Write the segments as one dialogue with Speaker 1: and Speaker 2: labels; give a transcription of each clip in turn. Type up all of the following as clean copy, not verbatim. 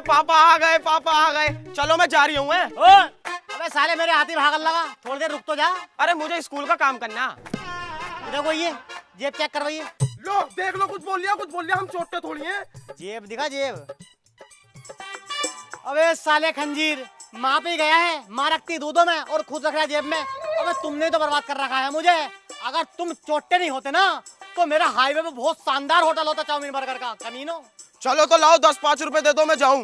Speaker 1: पापा आ गए, पापा आ गए। चलो मैं जा रही हूँ।
Speaker 2: अबे साले मेरे हाथी भागल लगा, थोड़ी देर रुक तो जा।
Speaker 1: अरे मुझे स्कूल का काम करना।
Speaker 2: देखो ये जेब चेक करवाइए।
Speaker 1: लो देख लो, कुछ बोल लिया, हम चोटते थोड़ी हैं।
Speaker 2: जेब दिखा जेब। अबे साले खंजीर, माँ पे गया है, माँ रखती दूधों में और खुद रख रहा है जेब में। अबे तुमने तो बर्बाद कर रखा है मुझे। अगर तुम चोटे नहीं होते ना तो मेरा हाईवे पे बहुत शानदार होटल होता चाउमीन बर्गर का। कमीनो
Speaker 1: चलो तो लाओ 10-5 रुपए दे दो, मैं जाऊँ।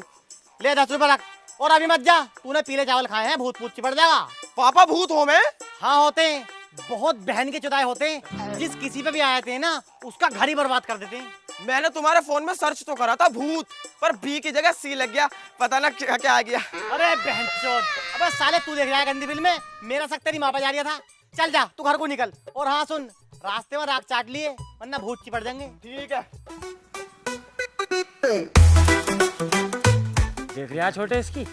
Speaker 2: ले 10 रुपए रख और अभी मत जा। तूने पीले चावल खाए हैं, भूत चिपट जाएगा।
Speaker 1: पापा भूत हो मैं?
Speaker 2: हाँ होते हैं, बहुत बहन के चुदाए होते हैं। जिस किसी पे भी आए थे ना उसका घर ही बर्बाद कर देते हैं।
Speaker 1: मैंने तुम्हारे फोन में सर्च तो करा था भूत, पर बी की जगह सी लग गया, पता ना क्या क्या आ गया।
Speaker 2: अरे बहनचोद, अबे साले तू देख रहा है गंदी फिल्म में, मेरा शक तेरी माँ पे जा रहा था। चल जा तू घर को निकल। और हाँ सुन, रास्ते में राख चाट लिए वरना भूत चिपट जाएंगे।
Speaker 1: ठीक है।
Speaker 3: देख रहा छोटे इसकी,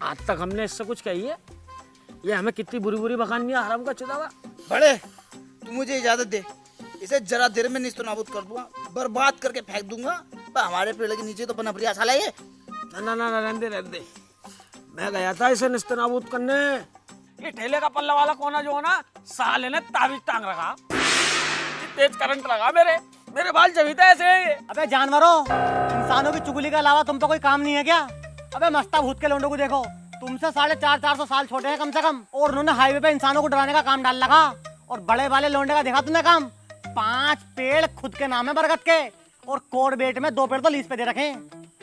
Speaker 3: आज तक हमने इससे कुछ कही है, ये हमें कितनी बुरी बुरी बकानी है हराम का चुदावा।
Speaker 4: बड़े तू मुझे इजाजत दे, इसे जरा देर में निस्तो नाबूद कर दूंगा, बर्बाद करके फेंक दूंगा। हमारे पेड़ के नीचे तो पनपरिया साला ये।
Speaker 3: ना रहने दे। मैं गया था इसे निस्तो नाबूद करने। ये ठेले का पल्ला वाला कोना जो है ना, साले ने ताबीज टांग रखा, तेज करंट लगा मेरे बाल जमी थे ऐसे।
Speaker 2: अबे जानवरों, इंसानों की चुगली के अलावा तुम पे कोई काम नहीं है क्या? अबे मस्ता भूत के लोंडों को देखो, तुमसे 450 साल छोटे हैं कम से कम, और उन्होंने हाईवे पे इंसानों को डराने का काम डाल लगा। और बड़े वाले लोंडे का देखा तुमने काम? 5 पेड़ खुद के नाम है बरगद के, और कोड बेट में 2 पेड़ तो लीज पे दे रखे।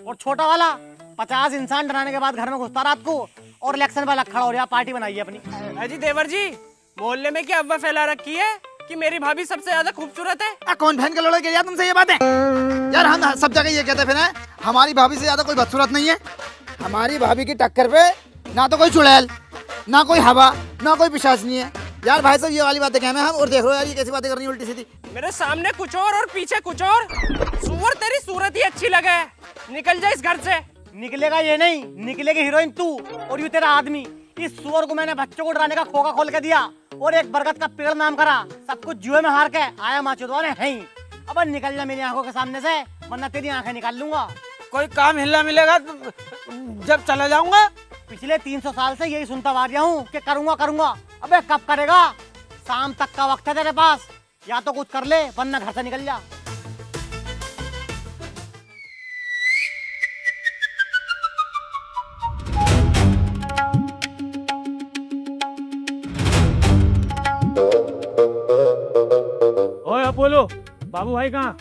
Speaker 2: और छोटा वाला 50 इंसान डराने के बाद घर में घुसता रात को, और इलेक्शन वाला खड़ा हो रहा, पार्टी बनाई है अपनी।
Speaker 1: अजी देवर जी, मोहल्ले में क्या अफवाह फैला रखी है कि मेरी भाभी सबसे ज्यादा खूबसूरत है?
Speaker 4: कौन बहन का लड़का यार तुमसे ये बातें? यार हम सब जगह ये कहते फिर हैं, हमारी भाभी से ज्यादा कोई बदसूरत नहीं है। हमारी भाभी की टक्कर पे ना तो कोई चुड़ैल, ना कोई हवा, ना कोई पिशाचनी है। यार भाई साहब ये वाली बातें कहना हम, और देख लो यार ये कैसी बातें करनी उल्टी सीधी।
Speaker 1: मेरे सामने कुछ और पीछे कुछ और। सुअर तेरी सूरत ही अच्छी लगे, निकल जा इस घर से।
Speaker 2: निकलेगा ये नहीं, निकलेगी हीरोइन तू और ये तेरा आदमी। इस सुअर को मैंने बच्चों को डराने का खोखा खोल के दिया और एक बरगद का पेड़ नाम करा, सब कुछ जुए में हार के आया माचुदवा ने है। अब निकल जा मेरी आंखों के सामने से, वरना तेरी आंखें निकाल लूंगा।
Speaker 3: कोई काम हिलना मिलेगा तो जब चला जाऊंगा।
Speaker 2: पिछले 300 साल से यही सुनता आ रहा हूँ कि करूंगा। अबे कब करेगा? शाम तक का वक्त है तेरे पास, या तो कुछ कर ले वरना घर से निकल जा।
Speaker 3: ओए अपोलो, बाबू भाई कहाँ?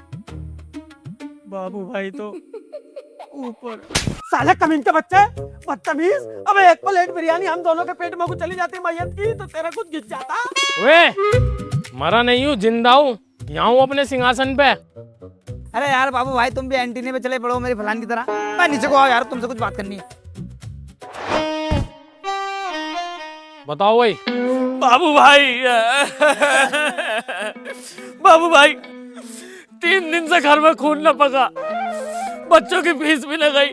Speaker 3: बाबू भाई तो ऊपर।
Speaker 2: साले कमीन के बच्चे, बदतमीज। अबे एक प्लेट बिरयानी हम दोनों के पेट में को चली जाती मैयत की तो तेरा कुछ गिर जाता।
Speaker 3: वे मरा नहीं हूँ, जिंदा हूँ, यहाँ हूँ अपने सिंहासन पे।
Speaker 4: अरे यार बाबू भाई तुम भी एंटीने पे चले पड़ो मेरी फलान की तरह। मैं नीचे को आओ यार, तुमसे कुछ बात करनी है।
Speaker 3: बताओ भाई। बाबू भाई 3 दिन से घर में खून न पका, बच्चों की फीस भी न गई,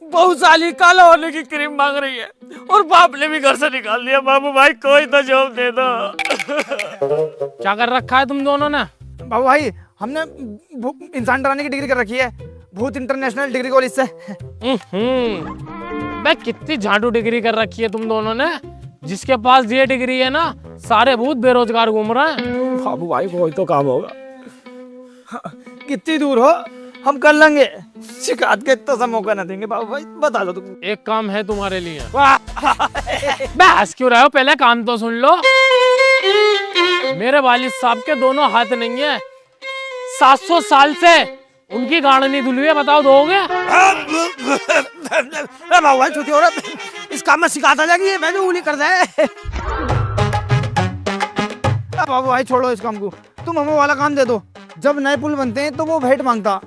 Speaker 3: बहू साली काला होने की क्रीम मांग रही है, और बाप ने भी घर से निकाल दिया। बाबू भाई कोई तो जॉब दे दो। क्या कर रखा है तुम दोनों ने?
Speaker 4: बाबू भाई हमने इंसान डराने की डिग्री कर रखी है, भूत इंटरनेशनल डिग्री कॉलेज से।
Speaker 3: मैं कितनी झाड़ू डिग्री कर रखी है तुम दोनों ने। जिसके पास ये डिग्री है ना, सारे भूत बेरोजगार घूम रहे हैं।
Speaker 4: बाबू भाई कोई तो काम होगा। कितनी दूर हो, हम कर लेंगे, शिकायत के इतना सा मौका ना देंगे। बाबू भाई बता दो तुम।
Speaker 3: एक काम है तुम्हारे लिए। बस क्यों रहे हो, पहले काम तो सुन लो। मेरे वालिद साहब के दोनों हाथ नहीं है, 700 साल से उनकी गाड़ नहीं धुली है, बताओ दोगे?
Speaker 4: बाबू भाई छोटी औरत, इस काम में शिकायत आ जाएगी, मैं जो उंगली कर दे। बाबू भाई छोड़ो इस काम को, तुम हमें वाला काम दे दो। जब नए पुल बनते हैं तो वो भेंट मांगता,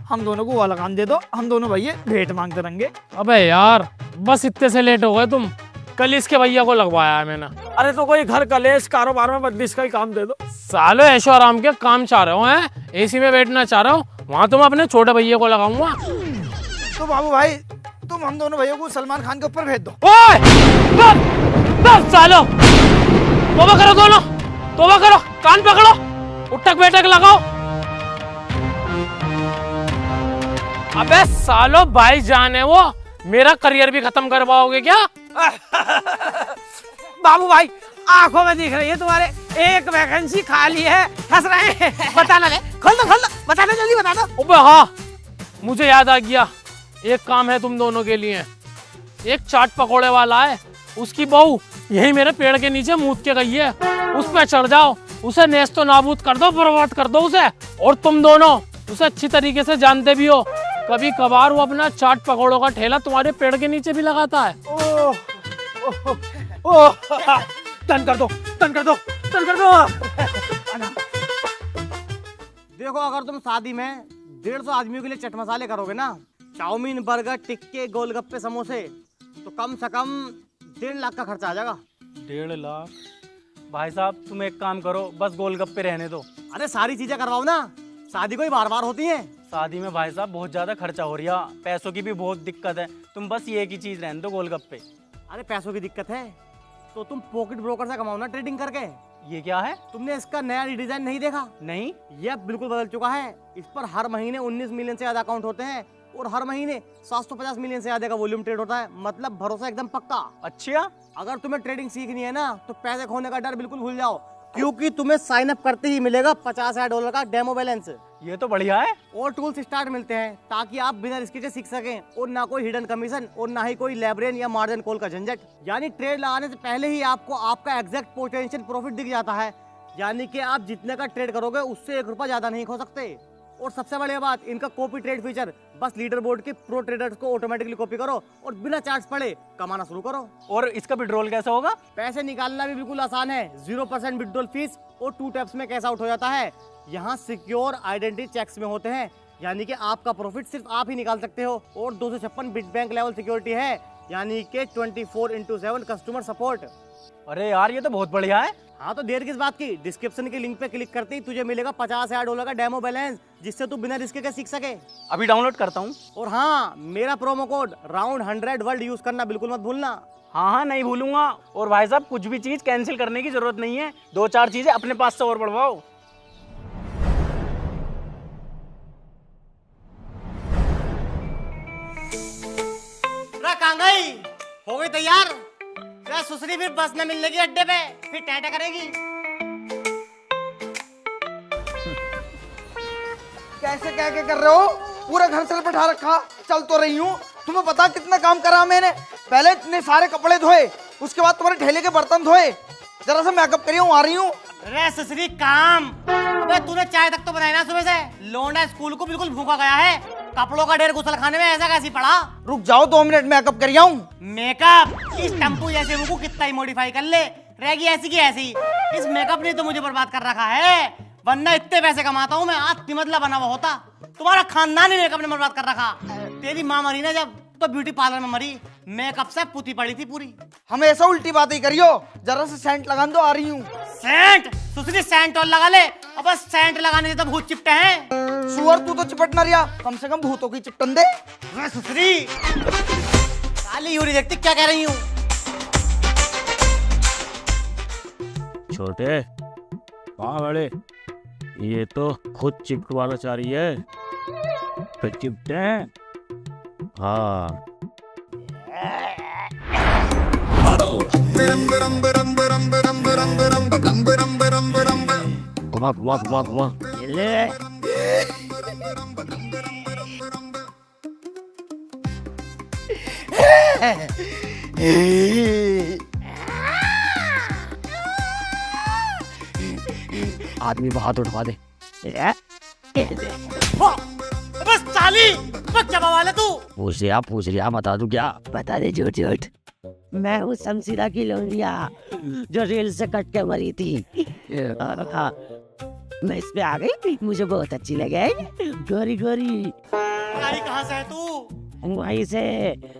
Speaker 4: हम दोनों को वाला काम दे दो, हम दोनों भैया भेंट मांगते रहेंगे।
Speaker 3: अबे यार बस इतने से लेट हो गए तुम, कल इसके भैया को लगवाया है मैंने। अरे तो कोई घर कलेश कारोबार में बदलिश का ही काम दे दो। सालो ऐशो आराम के काम चाह रहे हो हैं, एसी में बैठना चाह रहे हो, वहाँ तो मैं अपने छोटे भैया को लगाऊंगा।
Speaker 4: तो बाबू भाई तुम हम दोनों भैया को सलमान खान के ऊपर भेज दो।
Speaker 3: ओए बस सालो, तौबा करो दोनों, तौबा करो, कान पकड़ो, उठक बैठक लगाओ। अबे सालो भाईजान है वो, मेरा करियर भी खत्म करवाओगे क्या?
Speaker 1: बाबू भाई आंखों में दिख रही है तुम्हारे, एक वैकेंसी खाली है, हंस रहे हैं। बताना ले, खोल दो, बताना जल्दी बताना।
Speaker 3: अबे हाँ, मुझे याद आ गया, एक काम है तुम दोनों के लिए। एक चाट पकोड़े वाला है, उसकी बहू यही मेरे पेड़ के नीचे मूत के गई है, उस पे चढ़ जाओ, उसे नेस्तो नाबूद कर दो, बर्बाद कर दो उसे। और तुम दोनों उसे अच्छी तरीके से जानते भी हो, कभी कभार वो अपना चाट पकोड़ों का ठेला तुम्हारे पेड़ के नीचे भी लगाता है।
Speaker 1: टर्न कर दो, टर्न कर दो, टर्न कर दो।
Speaker 2: देखो, अगर तुम शादी में 150 आदमियों के लिए चट मसाले करोगे ना, चाउमीन, बर्गर, टिक्के, गोलगप्पे, समोसे, तो कम से कम 1.5 लाख का खर्चा आ जाएगा।
Speaker 5: 1.5 लाख? भाई साहब तुम एक काम करो, बस गोलगप्पे रहने दो।
Speaker 2: अरे सारी चीजें करवाओ ना, शादी कोई बार बार होती है।
Speaker 5: शादी में भाई साहब बहुत ज्यादा खर्चा हो रहा, पैसों की भी बहुत दिक्कत है, तुम बस ये एक ही चीज रहने दो, गोलगप्पे।
Speaker 2: अरे पैसों की दिक्कत है तो तुम पॉकेट ब्रोकर से कमाओ ना, ट्रेडिंग करके।
Speaker 5: ये क्या है?
Speaker 2: तुमने इसका नया डिजाइन नहीं देखा?
Speaker 5: नहीं।
Speaker 2: यह बिल्कुल बदल चुका है। इस पर हर महीने 19 मिलियन से ज्यादा अकाउंट होते हैं और हर महीने 750 मिलियन से ज्यादा का वॉल्यूम ट्रेड होता है। मतलब भरोसा एकदम पक्का।
Speaker 5: अच्छा,
Speaker 2: अगर तुम्हें ट्रेडिंग सीखनी है ना, तो पैसे खोने का डर बिल्कुल भूल जाओ, क्योंकि तुम्हें साइन अप करते ही मिलेगा $50,000 का डेमो बैलेंस।
Speaker 5: ये तो बढ़िया है।
Speaker 2: और टूल्स स्टार्ट मिलते हैं ताकि आप बिना रिस्क के सीख सकें, और ना कोई हिडन कमीशन और ना ही कोई लेबरेन या मार्जिन कॉल का झंझट। यानी ट्रेड लगाने से पहले ही आपको आपका एग्जैक्ट पोटेंशियल प्रॉफिट दिख जाता है, यानी कि आप जितने का ट्रेड करोगे उससे 1 रुपया ज्यादा नहीं खो सकते। और सबसे बड़ी बात, इनका कॉपी ट्रेड फीचर, बस लीडर बोर्ड के प्रो ट्रेडर्स को ऑटोमेटिकली कॉपी करो और बिना चार्ज पड़े कमाना शुरू करो।
Speaker 5: और इसका विड्रॉल कैसे होगा?
Speaker 2: पैसे निकालना भी बिल्कुल आसान है, 0% विड्रॉल फीस और 2 टैप्स में कैश आउट हो जाता है। यहाँ सिक्योर आइडेंटिटी चेक्स में होते हैं, यानी कि आपका प्रॉफिट सिर्फ आप ही निकाल सकते हो। और 256 बिट बैंक लेवल सिक्योरिटी है, यानी कि 24/7 कस्टमर सपोर्ट।
Speaker 5: अरे यार ये तो बहुत बढ़िया है।
Speaker 2: हाँ तो देर किस बात की, डिस्क्रिप्शन के लिंक पे क्लिक करते ही तुझे मिलेगा $50,000 का डेमो बैलेंस, जिससे तू बिना रिस्क के सीख सके।
Speaker 5: अभी डाउनलोड करता हूँ।
Speaker 2: और हाँ, मेरा promo code round 100 world use करना बिल्कुल मत भूलना।
Speaker 5: हाँ हाँ नहीं भूलूंगा। और भाई साहब कुछ भी चीज कैंसिल करने की जरूरत नहीं है, 2-4 चीजें अपने पास से और बढ़वाओ।
Speaker 2: कहाँ गई? हो गई तैयार? सुसरी फिर बस न मिलने की अड्डे पे, फिर टैटा करेगी।
Speaker 4: कैसे क्या क्या कर रहे हो? पूरा घर सर पे उठा रखा, चल तो रही हूँ। तुम्हें पता कितना काम करा मैंने? पहले इतने सारे कपड़े धोए, उसके बाद तुम्हारे ठेले के बर्तन धोए, जरा सा मेकअप करिए, आ रही हूँ।
Speaker 2: अरे सुसरी काम, अबे तूने चाय तक तो बनाई ना सुबह से। लौंडा स्कूल को बिल्कुल भूखा गया है, कपड़ों का ढेर गुसल खाने में ऐसा कैसी पड़ा।
Speaker 4: रुक जाओ 2 मिनट, मेकअप कर आऊं।
Speaker 2: मेकअप? इस टम्पू जैसे मुंह को कितना ही मॉडिफाई कर ले, रहेगी ऐसी की ऐसी। इस मेकअप ने तो मुझे बर्बाद कर रखा है, वरना इतने पैसे कमाता हूँ मैं, आज तिमतला बना हुआ होता। तुम्हारा खानदान ही मेकअप ने बर्बाद कर रखा। तेरी माँ मरी ना जब, तो ब्यूटी पार्लर में मरी, मेकअप से पुती पड़ी थी पूरी।
Speaker 4: हमेशा उल्टी बातें करियो, जरा सा सेंट लगा दो, आ रही हूँ।
Speaker 2: सेंट? सुसरी सेंट और लगा ले। अब सेंट लगाने से तो भूत चिपटे हैं।
Speaker 4: सुअर तू तो चिपट ना रिया, कम से कम भूतों की चिपटन दे।
Speaker 2: सुसरी काली यूरी देखती क्या कह रही हूँ।
Speaker 3: छोटे कहाँ बड़े, ये तो खुद चिपकवाना चाह रही है, फिर चिपटे हैं। हाँ घुमा घुमा घुमा घुमा, ये ले। आदमी हाथ उठवा दे।
Speaker 2: बस साली, बच्चा बवाल है तू।
Speaker 3: पूछ लिया बता दूं क्या?
Speaker 6: बता दे झूठ झूठ। मैं हूँ शमशीरा की लौंडिया जो रेल से कट के मरी थी। हाँ, मैं इस पे आ गई, मुझे बहुत अच्छी लगे। गोरी गोरी
Speaker 2: कहाँ से है तू?
Speaker 6: वहीं से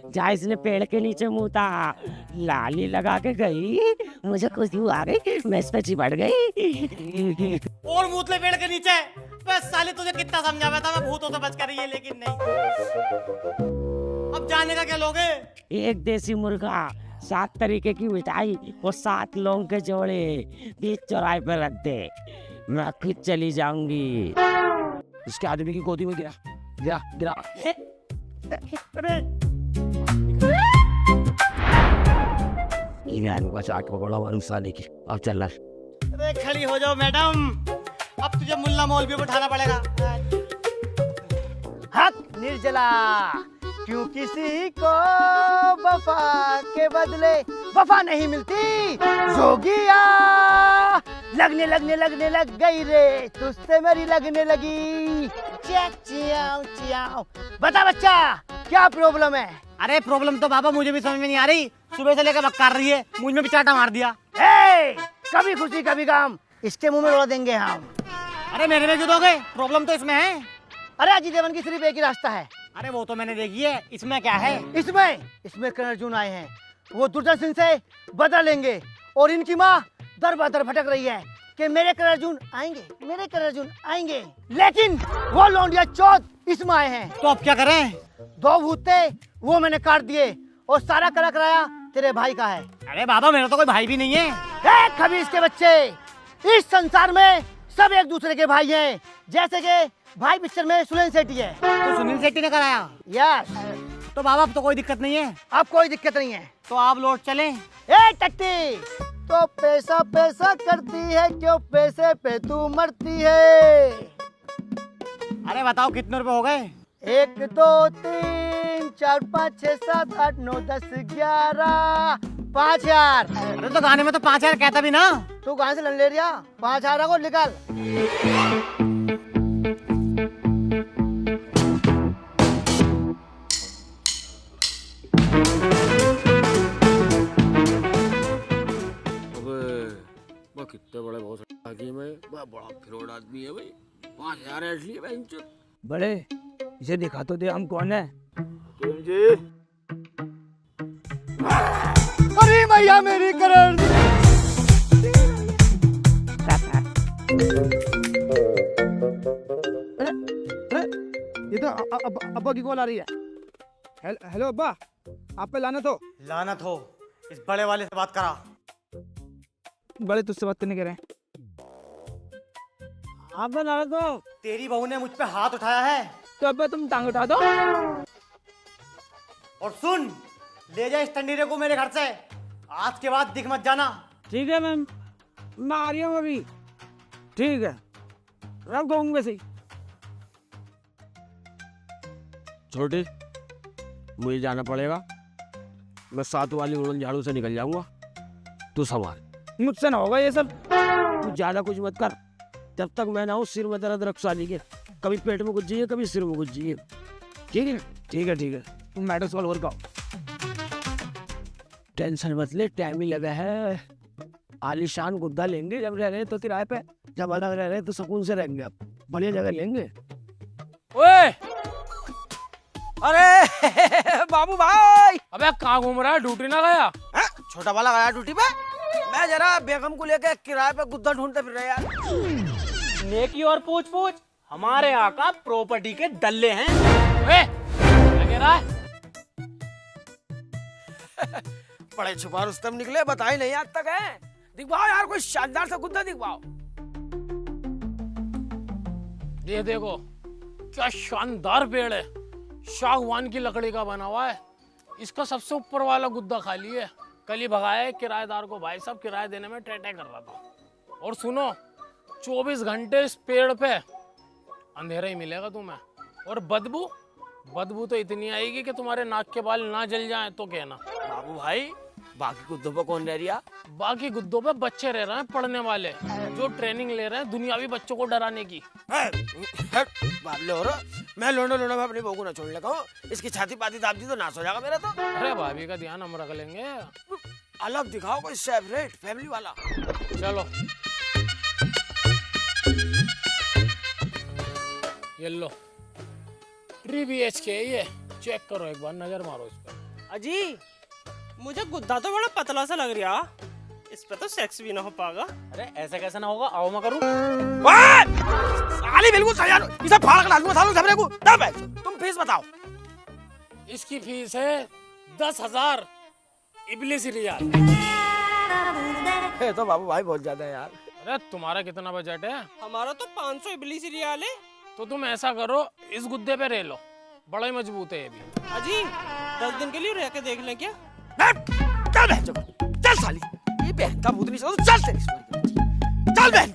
Speaker 6: जहाँ इसने पेड़ के नीचे मुँह था, लाली लगा के गई, मुझे खुशबू आ गई, मैं इस पे चिपट गई।
Speaker 2: और मूतले पेड़ के नीचे? बस साली तुझे कितना समझाया था मैं भूतों से बच कर रही है, लेकिन नहीं। अब जाने का क्या लोगे?
Speaker 6: एक देसी मुर्गा 7 तरीके की मिठाई और 7 लौंग के जोड़े बीच चौराहे पर रख दे, मैं खुद चली जाऊंगी।
Speaker 1: इसके आदमी की गोदी में गिरा गिरा गिरा।
Speaker 6: ईरान का चाट पकौड़ा भरोसा नहीं की, अब चल रहा।
Speaker 2: अरे खड़ी हो जाओ मैडम, अब तुझे मुल्ला मौलवी को उठाना पड़ेगा। हक निर्जला, क्यों किसी को वफा के बदले वफा नहीं मिलती। जोगिया लगने लग गई रे, तुझसे मेरी लगने लगी। Chiao Chiao. बता बच्चा, क्या प्रॉब्लम है? अरे प्रॉब्लम तो बाबा मुझे भी समझ में नहीं आ रही। सुबह से लेकर बक्कार रही है, मुझ में भी चाटा मार दिया। कभी खुशी कभी गम, इसके मुंह में उड़ा देंगे हम। अरे मेरे में क्यों दोगे? प्रॉब्लम तो इसमें है। अरे अजय देवगन की सिर्फ एक ही रास्ता है। अरे वो तो मैंने देखी है, इसमें क्या है? इसमें करण अर्जुन आए हैं, वो दुर्जन सिंह से बदला लेंगे। और इनकी माँ दर बदर भटक रही है कि मेरे करण अर्जुन आएंगे, लेकिन वो लौंडिया चौथ इसमें आए हैं। तो अब क्या करें? 2 भूत थे, वो मैंने काट दिए और सारा करा कराया तेरे भाई का है। अरे बाबा मेरा तो कोई भाई भी नहीं है। खबीस के बच्चे, इस संसार में सब एक दूसरे के भाई हैं। जैसे कि भाई पिक्चर में सुनील शेट्टी है, तो सुनील शेट्टी ने कराया। यस। तो बाबा अब तो कोई दिक्कत नहीं है। अब कोई दिक्कत नहीं है, तो आप लौट चलें। टट्टी, तो पैसा पैसा करती है, क्यों पैसे पे तू मरती है? अरे बताओ कितने रुपए हो गए? 1 2 3 4 5 6 7 8 9 10 11 5,000। अरे तो गाने में तो 5,000 कहता भी ना। तू कहाँ से लन ले रिया? 5,000 को निकाल।
Speaker 3: कितने बड़े बहुत बड़ा फिरोड आदमी है भाई। 5,000 ऐड लिए भाई।
Speaker 1: बड़े इसे दिखा तो दे, हम कौन है?
Speaker 3: तुम जी?
Speaker 2: अरे भैया मेरी करण।
Speaker 4: ये तो अब्बा की कॉल आ रही है। हेलो अब्बा, आप पे लानत हो।
Speaker 2: लानत हो, इस बड़े वाले से बात करा।
Speaker 4: बड़े तुझसे बात करने कह रहे हैं।
Speaker 1: आप बना रहे तो
Speaker 2: तेरी बहू ने मुझ पे हाथ उठाया है।
Speaker 1: तो अब तुम टांग उठा दो।
Speaker 2: और सुन, ले जा इस टंडीरे को मेरे घर से। आज के बाद दिख मत जाना।
Speaker 1: ठीक है मैम, मैं आ रही हूँ अभी। ठीक है, रख दूंगा सही।
Speaker 3: छोटे, मुझे जाना पड़ेगा। मैं 7 वाली उड़न झाड़ू से निकल जाऊंगा, तू संभाल।
Speaker 1: मुझसे ना होगा ये सब। तू ज्यादा कुछ मत कर, जब तक मैं ना हूँ सिर में दर्द रख साली के। कभी पेट में कुछ चाहिए, कभी सिर में कुछ चाहिए। ठीक है ठीक है ठीक है, तुम मैटर सॉल्व कर पाओ। टेंशन मत ले, टाइम ही लगा है। आलीशान गुद्दा लेंगे जब रह रहे तो किराए पे, जब अलग रह रहे तो सुकून से रहेंगे। अब बढ़िया जगह लेंगे। ओए अरे बाबू भाई,
Speaker 3: अबे कहाँ घूम रहा है? ड्यूटी ना गया?
Speaker 1: छोटा वाला गया ड्यूटी पे। मैं जरा बेगम को लेके किराए पे गुद्दा ढूंढते फिर रहे यार।
Speaker 5: नेकी और पूछ पूछ, हमारे यहाँ का प्रॉपर्टी के दल्ले हैं।
Speaker 3: क्या कह रहा है?
Speaker 1: बड़े छुपा रुस्तम निकले, बताई नहीं आज तक है। दिखवाओ यार कोई शानदार सा गुद्दा दिखवाओ।
Speaker 3: ये देखो क्या शानदार पेड़ है, सागवान की लकड़ी का बना हुआ है। इसका सबसे ऊपर वाला गुद्दा खाली है। कल ही भगाया है किराएदार को। भाई साहब किराया देने में टेटे कर रहा था। और सुनो, 24 घंटे इस पेड़ पे अंधेरा ही मिलेगा तुम्हें। और बदबू तो इतनी आएगी कि तुम्हारे नाक के बाल ना जल जाएं तो कहना।
Speaker 1: बाबू भाई, बाकी गुद्दों पे कौन रह रिया?
Speaker 3: बाकी गुद्दों पे बच्चे रह रहे हैं, पढ़ने वाले, जो ट्रेनिंग ले रहे हैं दुनियावी बच्चों को डराने की।
Speaker 1: बाबले हो रहा, मैं लोंडो में अपनी बहू को ना छोड़ लगा हूँ। इसकी छाती पाती दाब दी तो नाश हो जाएगा मेरा तो।
Speaker 3: अरे भाभी का ध्यान हम रख लेंगे।
Speaker 1: अलग दिखाओ कोई सेपरेट फैमिली वाला।
Speaker 3: चलो ये लो 3 BHK ये चेक करो, एक बार नजर मारो इस पर।
Speaker 7: अजी मुझे गुद्दा तो बड़ा पतला सा लग रहा, इस पे तो सेक्स भी ना हो पाएगा।
Speaker 5: अरे ऐसा कैसे ना होगा, आओ मैं करूं।
Speaker 1: साली बिल्कुल सही यार, इसे फाड़ के डाल दूंगा सालों झपरे को। तुम फीस बताओ।
Speaker 3: इसकी फीस है 10,000। इबलिस रियाल।
Speaker 1: ये तो बाबू भाई बहुत ज्यादा है यार।
Speaker 3: अरे तुम्हारा कितना बजट है?
Speaker 7: हमारा तो 500 इबलीस रियाल है।
Speaker 3: तो तुम ऐसा करो, इस गुद्दे पे रह लो, बड़ा ही मजबूत है ये भी।
Speaker 7: अजी 10 दिन के लिए रह के देख लें क्या?
Speaker 1: चल बहन चल साली, ये बहन का भूत नहीं चल तेरी चल बहन।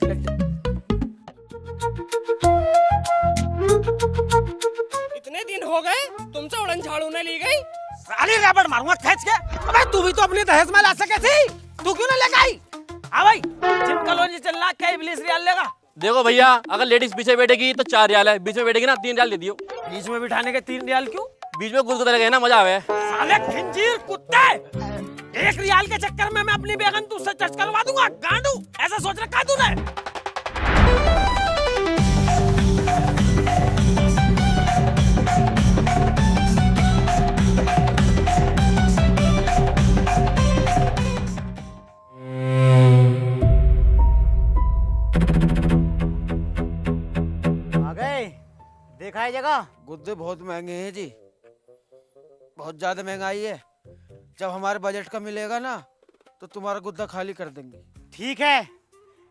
Speaker 7: इतने दिन हो गए तुमसे उड़न झाड़ू ने ली गई।
Speaker 1: साली रबड़ मारूंगा खींच के। अबे तू भी तो अपनी दहेज में ला सके थी, तू क्यों ना लेके आई? हाँ भाई, जिम कॉलोनी चल रहा, क्या इबलीस रियाल लेगा?
Speaker 8: देखो भैया, अगर लेडीज पीछे बैठेगी तो 4 रियाल है, बीच में बैठेगी ना 3 रियाल दे दियो।
Speaker 1: बीच में बिठाने के 3 रियाल क्यों?
Speaker 8: बीच में गुदगुदा लगे ना, मजा आवे।
Speaker 1: साले खिंजीर कुत्ते, 1 रियाल के चक्कर में मैं अपनी बेगम तुझसे टच करवा दूंगा। गांडू, ऐसा सोच रखा तूने?
Speaker 2: देखा है जगह?
Speaker 1: गुद्दे बहुत महंगे हैं जी, बहुत ज्यादा महंगाई है। जब हमारे बजट का मिलेगा ना तो तुम्हारा गुद्दा खाली कर देंगे।
Speaker 2: ठीक है,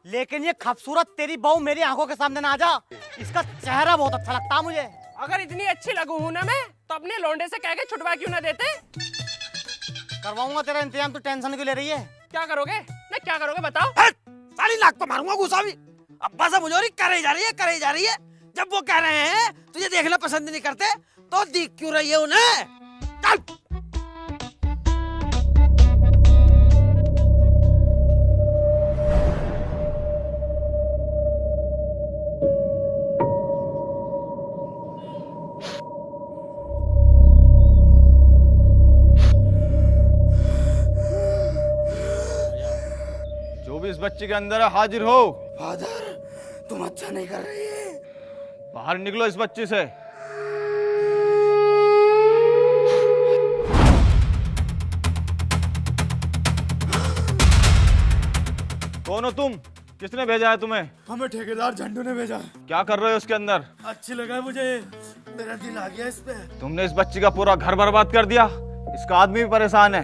Speaker 2: लेकिन ये खूबसूरत तेरी बहू मेरी आंखों के सामने ना आ जा। इसका चेहरा बहुत अच्छा लगता है मुझे।
Speaker 7: अगर इतनी अच्छी लगू हूं ना मैं, तो अपने लौंडे से कह के छुटवा क्यों ना देते?
Speaker 2: करवाऊंगा तेरा इंतजाम, तू टेंशन क्यों ले रही है?
Speaker 7: क्या करोगे? नहीं क्या करोगे बताओ?
Speaker 1: साली नाक पे मारूंगा गुस्सा भी। अब्बा से मुझे करे जा रही है। जब वो कह रहे हैं तुझे देखना पसंद नहीं करते तो दिख क्यों रही है उन्हें? चल।
Speaker 9: जो भी इस बच्चे के अंदर है हाजिर हो।
Speaker 1: फादर, तुम अच्छा नहीं कर रही है।
Speaker 9: बाहर निकलो इस बच्चे से। कौन हो तुम? किसने भेजा है तुम्हें?
Speaker 1: हमें ठेकेदार झंडू ने भेजा।
Speaker 9: क्या कर रहे हो उसके अंदर?
Speaker 1: अच्छी लगा है मुझे, मेरा दिल आ गया इस पे।
Speaker 9: तुमने इस बच्ची का पूरा घर बर्बाद कर दिया। इसका आदमी भी परेशान है।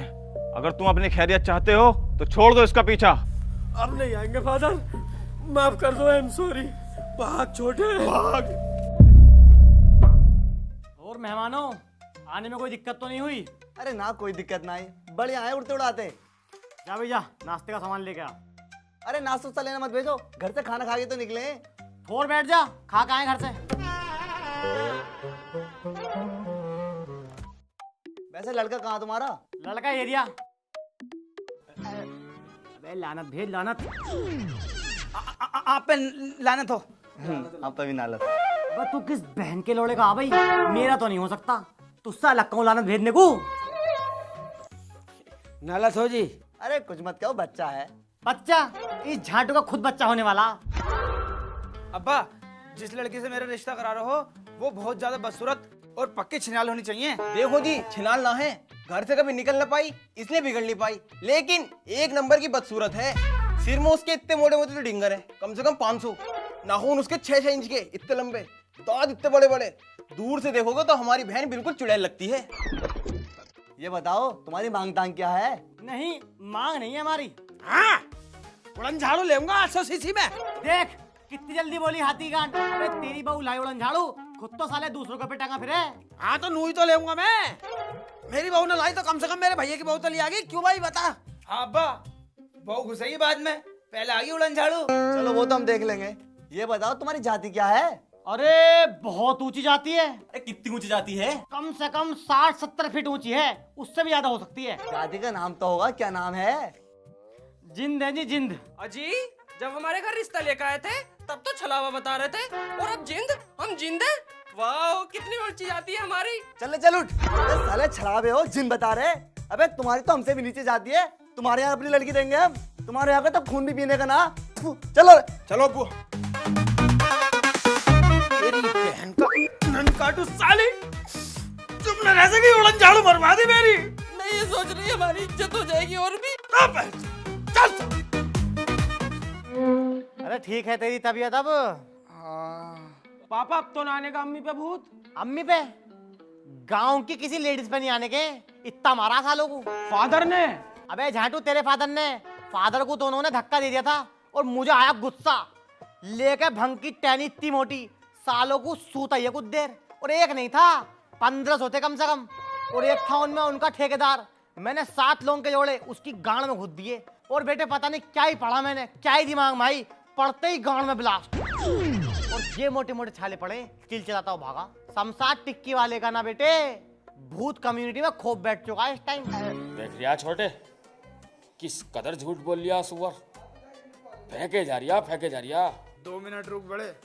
Speaker 9: अगर तुम अपनी खैरियत चाहते हो तो छोड़ दो इसका पीछा।
Speaker 1: अब नहीं आएंगे फादर, माफ कर दो। I am sorry. भाग छोटे भाग।
Speaker 2: और मेहमानों, आने में कोई दिक्कत तो नहीं हुई?
Speaker 4: अरे ना, कोई दिक्कत ना आई, बढ़िया है, उड़ते उड़ाते।
Speaker 2: जा भैया, नाश्ते का सामान लेके आ।
Speaker 4: अरे नाश्ता लेना मत भेजो, घर से खाना खा के तो निकले।
Speaker 2: और बैठ जा, खा के आए घर से।
Speaker 4: वैसे लड़का कहाँ तुम्हारा?
Speaker 2: लड़का एरिया। अबे लानत भेज लानत।
Speaker 4: आप पे लानत हो। आप पे भी नालत।
Speaker 2: अबे तू किस बहन के लोड़े का? आ भाई, मेरा तो नहीं हो सकता, तुझसे अलग कहूँ लानत भेजने को।
Speaker 1: नालत हो जी।
Speaker 4: अरे कुछ मत कहो, बच्चा है।
Speaker 2: बच्चा? इस झाटू का खुद बच्चा होने वाला।
Speaker 4: अब्बा, जिस लड़की से मेरा रिश्ता करा रहे हो वो बहुत ज्यादा बदसूरत और पक्की छिनाल होनी चाहिए।
Speaker 10: देखो जी, छिनाल ना है, घर से कभी निकल ना पाई इसलिए बिगड़ नहीं पाई, लेकिन 1 नंबर की बदसूरत है। सिर में उसके इतने मोटे मोटे तो डिंगर है, कम से कम 500। नाखून उसके 6-6 इंच के, इतने लंबे, दांत इतने बड़े बड़े। दूर से देखोगे तो हमारी बहन बिल्कुल चुड़ैल लगती है।
Speaker 4: ये बताओ तुम्हारी मांग तांग क्या है?
Speaker 2: नहीं, मांग नहीं है हमारी।
Speaker 1: हाँ, उड़न झाड़ू लेऊंगा 800 सीसी में।
Speaker 2: देख कितनी जल्दी बोली हाथी गांड। अबे तेरी बहू लाई उड़न झाड़ू, खुद तो साले दूसरों के पे टंगा फिरे।
Speaker 1: हाँ तो नू ही तो लेऊंगा मैं। मेरी बहू ने लाई तो कम से कम मेरे भैया की बहू तो ले आ गई। क्यों भाई बता?
Speaker 4: हाँ अब्बा, बहू घुसेगी बाद में, पहले आ गई उड़न झाड़ू। चलो वो तो हम देख लेंगे। ये बताओ तुम्हारी जाति क्या है?
Speaker 2: अरे बहुत ऊंची जाती है।
Speaker 10: कितनी ऊंची जाती है?
Speaker 2: कम से कम 60-70 फीट ऊंची है, उससे भी ज्यादा हो सकती है।
Speaker 4: जाति का नाम तो होगा, क्या नाम है?
Speaker 2: जिंद है जी, जिंद।
Speaker 7: अजी जब हमारे घर रिश्ता लेकर आए थे तब तो छलावा बता रहे थे, और अब जिंद? हम जिंद है? वाह, कितनी ऊंची जाती है हमारी।
Speaker 4: चल उठ। अबे साले छलावे हो, जिन बता रहे। अबे तुम्हारी तो हमसे भी नीचे जाती है। तुम्हारे यहाँ अपनी लड़की देंगे हम, तुम्हारे यहाँ का तो खून भी पीने का ना। चलो
Speaker 10: चलो अब्बू।
Speaker 1: तेरी बहन का नन काटू साली, तुमने ऐसे की उड़न झाड़ू मरवा दी मेरी।
Speaker 7: नहीं, ये सोच रही है हमारी इज्जत हो जाएगी और भी।
Speaker 1: चल।
Speaker 2: अरे ठीक है तेरी तबीयत अब।
Speaker 3: पापा अब तो ना आने का अम्मी पे भूत।
Speaker 2: अम्मी पे? गांव की किसी लेडीज पे नहीं आने के, इतना मारा सालों को।
Speaker 3: फादर ने
Speaker 2: अबे झाटू, तेरे फादर को तो उन्होंने धक्का दे दिया था और मुझे आया गुस्सा। लेके भंग की टहनी इतनी मोटी, सालों को सूता ये कुछ देर। और एक नहीं था, 15 होते कम से कम। और एक था उनमें उनका ठेकेदार। मैंने 7 लोगों के जोड़े उसकी गांड में घुस दिए। और बेटे पता नहीं क्या ही पढ़ा मैंने, क्या ही दिमाग में आई, पढ़ते ही गांड में ब्लास्ट। और ये मोटे मोटे छाले पड़े, चिल चलाता हुआ भागा। शमशाद टिक्की वाले का ना बेटे भूत कम्युनिटी में खोप बैठ चुका है इस टाइम।
Speaker 3: देख लिया छोटे, किस कदर झूठ बोल लिया सुअर। फेंके जा रिया।
Speaker 4: 2 मिनट रुक बड़े,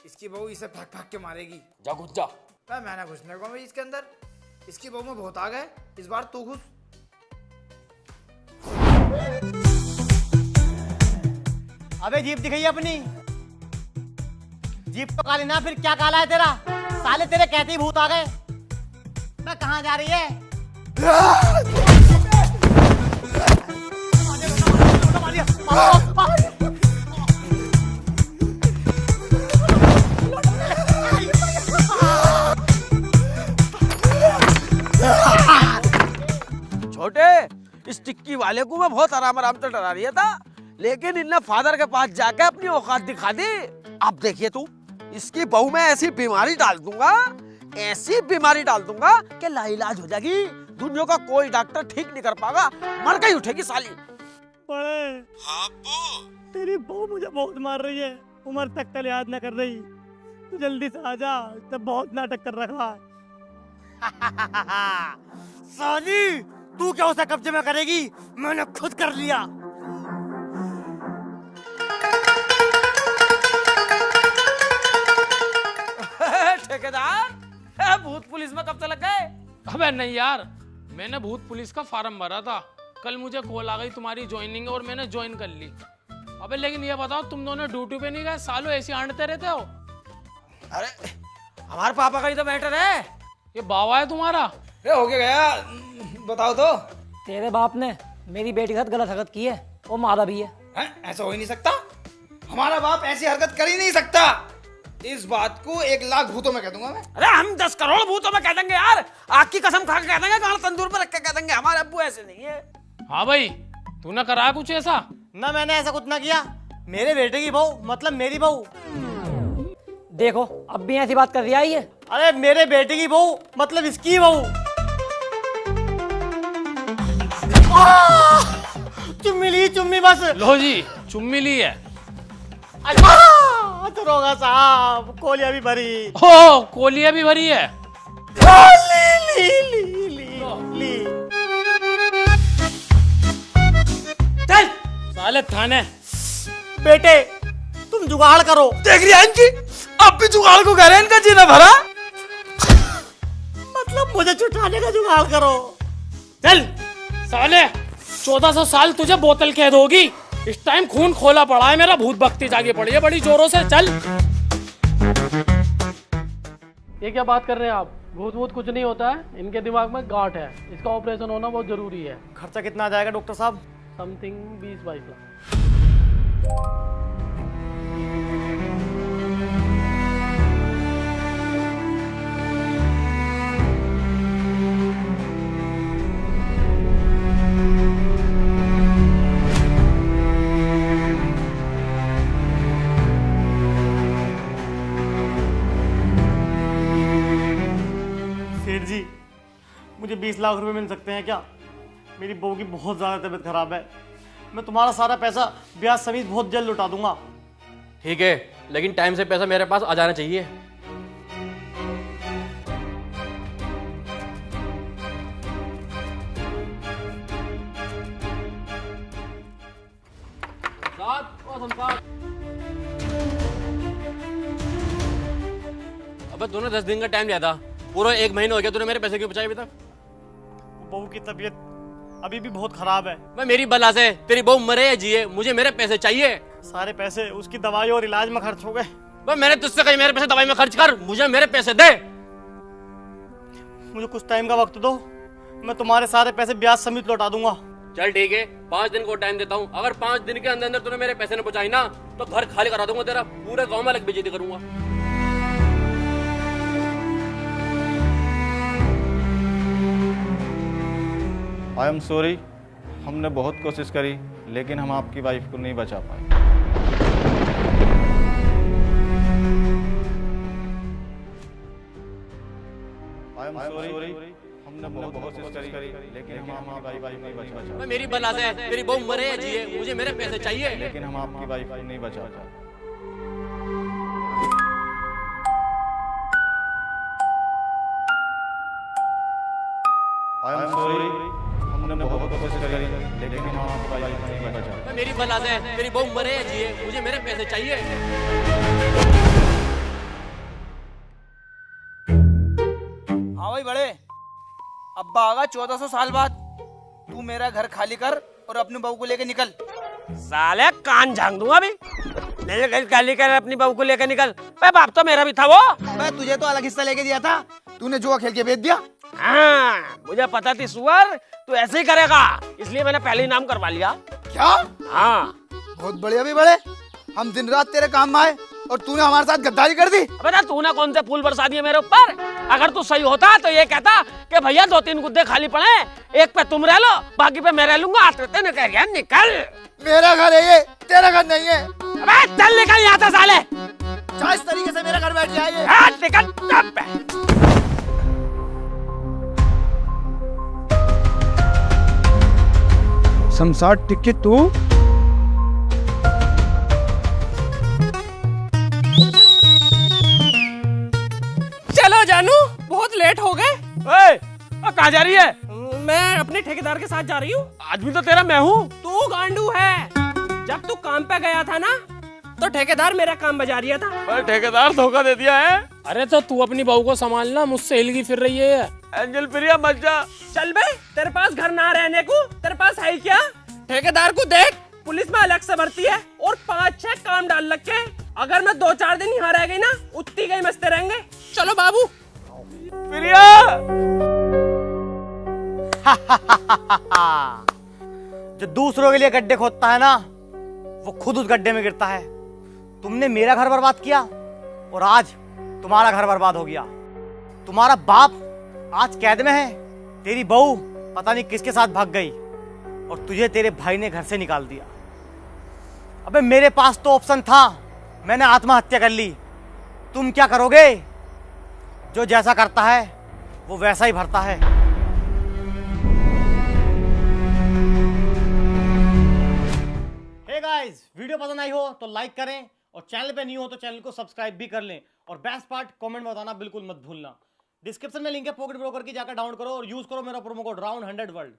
Speaker 4: इसकी बहू इसे फेंक के मारेगी।
Speaker 3: जा घुस जा।
Speaker 4: मैंने घुसने को इसके अंदर, इसकी बहू में बहुत आ गए। इस बार तू घुस।
Speaker 2: अबे जीप दिखाई अपनी। जीप तो काली ना, फिर क्या काला है तेरा? साले तेरे कहते ही भूत आ गए। मैं कहाँ जा रही है?
Speaker 1: छोटे, इस टिक्की वाले को मैं बहुत आराम से डरा रही था, लेकिन इनने फादर के पास जाके अपनी औकात दिखा दी। अब देखिए तू, इसकी बहू में ऐसी बीमारी डाल दूंगा कि लाइलाज हो जाएगी। दुनिया का कोई डॉक्टर ठीक नहीं कर पाएगा, मर गई उठेगी साली।
Speaker 2: तेरी बहू मुझे बहुत मार रही है, उम्र तक का याद न कर रही। तू जल्दी से आ जा, तब बहुत नाटक कर रखा है। साली, तू क्या उसे कब्जे में करेगी? मैंने खुद कर लिया।
Speaker 1: ठेकेदार, भूत पुलिस में कब से लग गए?
Speaker 3: अबे नहीं यार, मैंने भूत पुलिस का फॉर्म भरा था। कल मुझे कॉल आ गई तुम्हारी ज्वाइनिंग और मैंने ज्वाइन कर ली। अबे लेकिन ये बताओ, तुम दोनों ड्यूटी पे नहीं गए? सालों ऐसे आंटते रहते हो।
Speaker 1: अरे हमारे पापा का ही तो मैटर है।
Speaker 3: ये बावा है तुम्हारा?
Speaker 4: हो गया, बताओ तो।
Speaker 11: तेरे बाप ने मेरी बेटी के साथ गलत हरकत की है और मारा भी है।
Speaker 4: ऐसा हो ही नहीं सकता। हमारा बाप ऐसी हरकत कर ही नहीं सकता। इस बात को 1 लाख भूतों में कह दूंगा मैं।
Speaker 1: अरे हम 10 करोड़ भूतों में कह देंगे यार। आग की कसम खा के कह देंगे, गाल तंदूर पर रख के कह देंगे। हमारे अब्बू ऐसे नहीं है।
Speaker 3: हाँ भाई, तूने करा कुछ ऐसा?
Speaker 2: ना, मैंने ऐसा कुछ ना किया। मेरे बेटे की बहू मतलब मेरी बहू।
Speaker 11: देखो, अब भी ऐसी बात कर रही है ये।
Speaker 2: अरे मेरे बेटे की बहू मतलब इसकी बहू। चुम्मी बस।
Speaker 3: लो जी, चुम्मी ली है।
Speaker 2: दरोगा साहब, कोलिया भी भरी।
Speaker 3: हो, कोलिया भी भरी है।
Speaker 2: ली।
Speaker 3: चल साले थाने।
Speaker 2: बेटे तुम जुगाड़ करो।
Speaker 1: देख रही है इनकी, अब भी जुगाड़ को कह रहे हैं, इनका जीना भरा।
Speaker 2: मतलब मुझे छुटाने का जुगाड़ करो।
Speaker 3: चल साले, 1400 साल तुझे बोतल कैद होगी। इस टाइम खून खोला पड़ा है मेरा, भूत भक्ति जागी पड़ी है बड़ी जोरों से। चल। ये क्या बात कर रहे हैं आप? भूत कुछ नहीं होता है, इनके दिमाग में गांठ है। इसका ऑपरेशन होना बहुत जरूरी है।
Speaker 2: खर्चा कितना आ जाएगा डॉक्टर साहब?
Speaker 3: समथिंग 20-22 लाख।
Speaker 2: सेठ जी, मुझे 20 लाख रुपए मिल सकते हैं क्या? मेरी बहू की बहुत ज़्यादा तबीयत खराब है। मैं तुम्हारा सारा पैसा ब्याज समेत बहुत जल्द लौटा दूंगा।
Speaker 8: ठीक है, लेकिन टाइम से पैसा मेरे पास आ जाना चाहिए। अबे तूने 10 दिन का टाइम लिया था, पूरा 1 महीना हो गया। तूने मेरे पैसे क्यों बचाए अभी तक?
Speaker 2: बहू की तबीयत अभी भी बहुत खराब है।
Speaker 8: मैं मेरी बला से तेरी बहू मरे या जिए, मुझे मेरे पैसे चाहिए।
Speaker 2: सारे पैसे उसकी दवाई और इलाज में खर्च हो गए।
Speaker 8: मैंने तुझसे कही मेरे पैसे दवाई में खर्च कर, मुझे मेरे पैसे दे।
Speaker 2: मुझे कुछ टाइम का वक्त दो, मैं तुम्हारे सारे पैसे ब्याज समेत लौटा दूंगा।
Speaker 8: चल ठीक है, 5 दिन को टाइम देता हूँ। अगर 5 दिन के अंदर अंदर तूने मेरे पैसे न पहुंचाई ना, तो घर खाली करा दूंगा तेरा, पूरे गांव में अलग बेइज्जती करूंगा।
Speaker 9: आई एम सॉरी, हमने बहुत कोशिश करी, लेकिन हम आपकी वाइफ को नहीं बचा पाए। आई एम सॉरी, हमने बहुत कोशिश करी, लेकिन हम आपकी वाइफ को नहीं बचा पाए।
Speaker 8: मेरी बला से मेरी बहू मरे या जिए, मुझे मेरे पैसे चाहिए।
Speaker 9: लेकिन हम आपकी वाइफ को नहीं बचा पाए। आई एम सॉरी, हमने बहुत कोशिश करी, लेकिन हम आपकी वाइफ को नहीं बचा पाए।
Speaker 8: मेरी बला से मेरी बहू मरे या जिए, मुझे मेरे पैसे चाहिए।
Speaker 4: हाँ भाई बड़े, अब्बा आगा 1400 साल बाद। तू मेरा घर खाली कर और अपनी बहू को लेके निकल।
Speaker 1: साले कान झांग दूंगा अभी। मेरे घर खाली कर, अपनी बहू को लेकर निकल। बाप तो मेरा भी था वो।
Speaker 4: मैं तुझे तो अलग हिस्सा लेके दिया था, तूने जुआ खेल के बेच दिया।
Speaker 1: हाँ, मुझे पता थी सुअर तू ऐसे ही करेगा, इसलिए मैंने पहले ही नाम करवा लिया।
Speaker 4: क्या?
Speaker 1: हाँ,
Speaker 4: बहुत बढ़िया भी बड़े, हम दिन रात तेरे काम में आए और तूने हमारे साथ गद्दारी कर दी।
Speaker 1: अबे तूने कौन से फूल बरसा दिए मेरे ऊपर? अगर तू सही होता तो ये कहता कि भैया 2-3 गुद्दे खाली पड़े, एक पे तुम रह लो, बाकी पे मैं रह लूंगा। आते न कह रहा निकल।
Speaker 4: मेरा घर है ये, तेरा घर नहीं है।
Speaker 1: अबे चल निकल यहाँ से साले।
Speaker 4: क्या इस तरीके से मेरा घर बैठ गया ये?
Speaker 1: हाँ, निकल।
Speaker 12: शमशाद टिकट तू
Speaker 7: चलो जानू, बहुत लेट हो गए।
Speaker 1: कहाँ जा रही है?
Speaker 7: मैं अपने ठेकेदार के साथ जा रही हूँ।
Speaker 1: आदमी तो तेरा मैं हूँ।
Speaker 7: तू गांडू है। जब तू काम पे गया था ना, तो ठेकेदार मेरा काम बजा रिया था।
Speaker 1: ठेकेदार धोखा दे दिया है।
Speaker 3: अरे तो तू अपनी बहू को संभालना, मुझसे हिलगी फिर रही है।
Speaker 1: एंजल प्रिया मत जा।
Speaker 7: चल बे, तेरे पास घर ना रहने को तेरे पास है क्या? ठेकेदार को देख, पुलिस में अलग से भर्ती है और 5-6 काम डाल रखे। अगर मैं 2-4 दिन यहाँ रह गई ना, उतनी गई मस्ते रहेंगे। चलो बाबू।
Speaker 1: प्रिया।
Speaker 2: जो दूसरों के लिए गड्ढे खोदता है ना, वो खुद उस गड्ढे में गिरता है। तुमने मेरा घर बर्बाद किया और आज तुम्हारा घर बर्बाद हो गया। तुम्हारा बाप आज कैद में है, तेरी बहू पता नहीं किसके साथ भाग गई और तुझे तेरे भाई ने घर से निकाल दिया। अबे मेरे पास तो ऑप्शन था, मैंने आत्महत्या कर ली। तुम क्या करोगे? जो जैसा करता है वो वैसा ही भरता है। हे गाइस, वीडियो पसंद आई हो तो लाइक करें और चैनल पे न्यू हो तो चैनल को सब्सक्राइब भी कर लें। और बेस्ट पार्ट कमेंट में बताना बिल्कुल मत भूलना। डिस्क्रिप्शन में लिंक है पॉकेट ब्रोकर की, जाकर डाउनलोड करो और यूज करो मेरा प्रोमो कोड राउंड 100 वर्ल्ड।